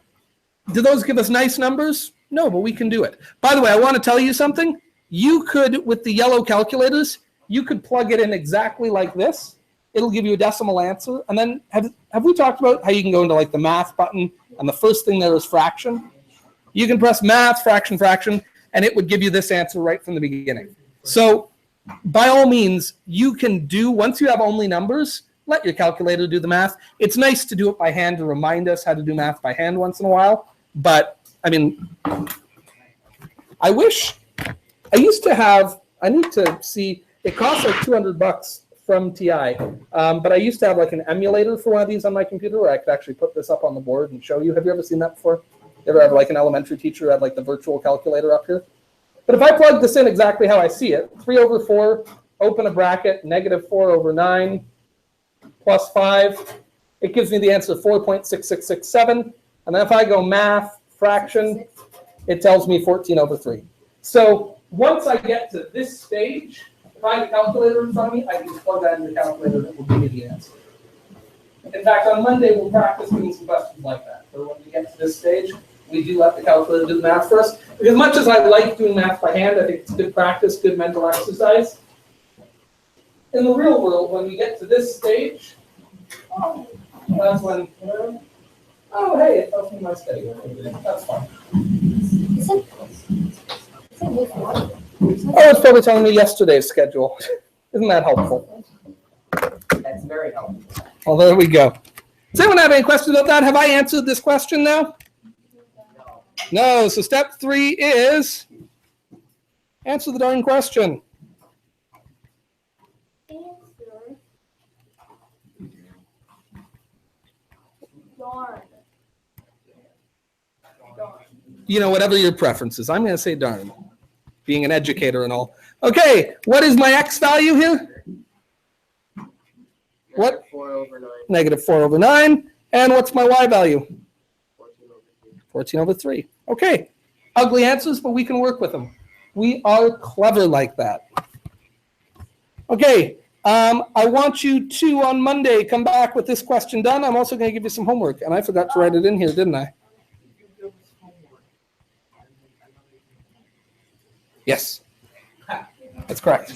Do those give us nice numbers? No, but we can do it. By the way, I want to tell you something. You could, with the yellow calculators, you could plug it in exactly like this. It'll give you a decimal answer. And then have we talked about how you can go into like the math button and the first thing there is fraction? You can press math, fraction, fraction, and it would give you this answer right from the beginning. So by all means, you can do, once you have only numbers, let your calculator do the math. It's nice to do it by hand to remind us how to do math by hand once in a while. But I mean, I wish, I used to have, I need to see, it costs like $200 from TI. But I used to have like an emulator for one of these on my computer where I could actually put this up on the board and show you. Have you ever seen that before? You ever have like an elementary teacher who had like the virtual calculator up here? But if I plug this in exactly how I see it, 3 over 4, open a bracket, -4 over 9, plus 5, it gives me the answer 4.6667. And then if I go math, fraction, it tells me 14 over 3. So once I get to this stage, if I have a calculator in front of me, I can just plug that in the calculator and it will give me the answer. In fact, on Monday, we'll practice doing some questions like that. So when we get to this stage, we do let the calculator do the math for us. Because as much as I like doing math by hand, I think it's good practice, good mental exercise. In the real world, when we get to this stage, that's when, oh, hey, it tells me my schedule. That's fine. Oh, it's probably telling me yesterday's schedule. Isn't that helpful? That's very helpful. Well, there we go. Does anyone have any questions about that? Have I answered this question now? No. So step 3 is answer the darn question. You know, whatever your preference is. I'm going to say darn, being an educator and all. Okay, what is my x value here? What? 4 over 9. -4 over 9. And what's my y value? 14 over 3. 14 over 3. Okay, ugly answers, but we can work with them. We are clever like that. Okay, I want you to, on Monday, come back with this question done. I'm also going to give you some homework, and I forgot to write it in here, didn't I? Yes, that's correct.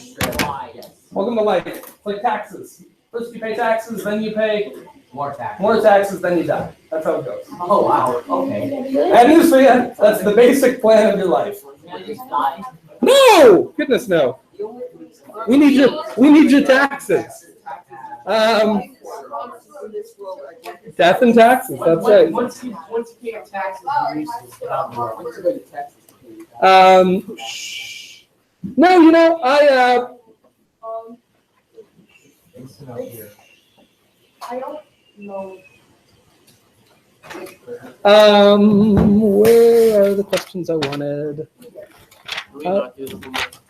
Welcome to life. It's like taxes. First you pay taxes, then you pay More tax. more taxes, then you die. That's how it goes. Oh, wow, okay. Bad news for you. That's the basic plan of your life. Can I just die? No, goodness no. We need your taxes. Death and taxes. That's right. Once you pay your taxes, No, you know, I don't know. Where are the questions I wanted?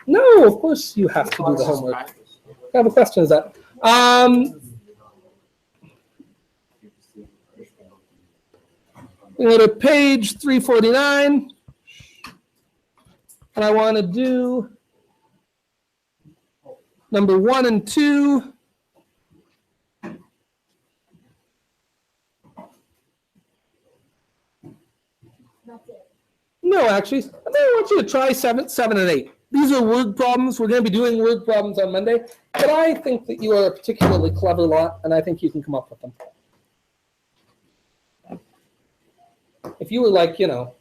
No, of course you have to do the homework. I have a question. Is that? We go to page 349, and I want to do number 1 and 2. No, actually, I want you to try 7, 7, and 8. These are word problems. We're going to be doing word problems on Monday, but I think that you are a particularly clever lot, and I think you can come up with them. If you were like, you know,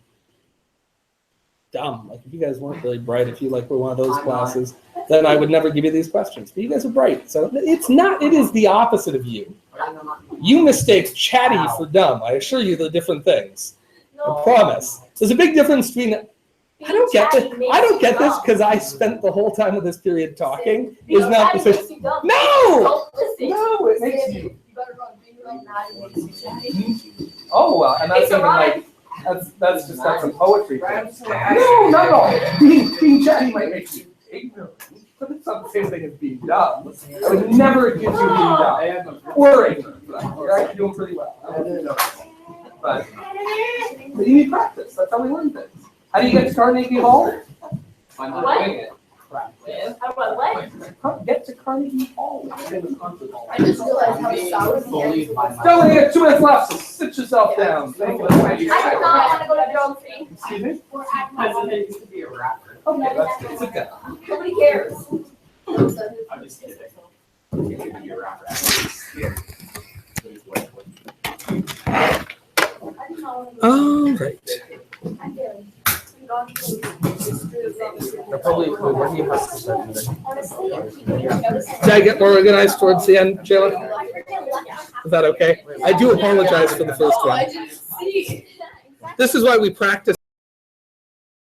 dumb, like if you guys weren't really bright, if you like were one of those classes, then I would never give you these questions. But you guys are bright, so it's not. It is the opposite of you. You mistake chatty for dumb. I assure you, they're different things. I promise. There's a big difference between I don't get this. I don't get this because I spent the whole time of this period talking. Is now position. No! No, it makes you. Oh well, and that's even like that's just got some poetry. No, not at all. Being chatty might make you ignorant, but it's not the same thing as being dumb. I would never accuse you of being dumb or ignorant. You're actually doing pretty well. But you need practice. That's how we learn things. How do you get to Carnegie Hall? I'm not doing it. How about what? Get to Carnegie Hall. I just realized how sour the eggs are. Don't we have 2 minutes left, so sit yourself down. Thank you. I do not want to go to Jonesy. Excuse me? It used to be a rapper. Okay, that's good. Sit down. Nobody cares. I'm just kidding. It used to be a rapper. All right. Probably when you have Did I get more organized towards the end, Jayla? Is that okay? I do apologize for the first Oh, I one. didn't see. This is why we practice.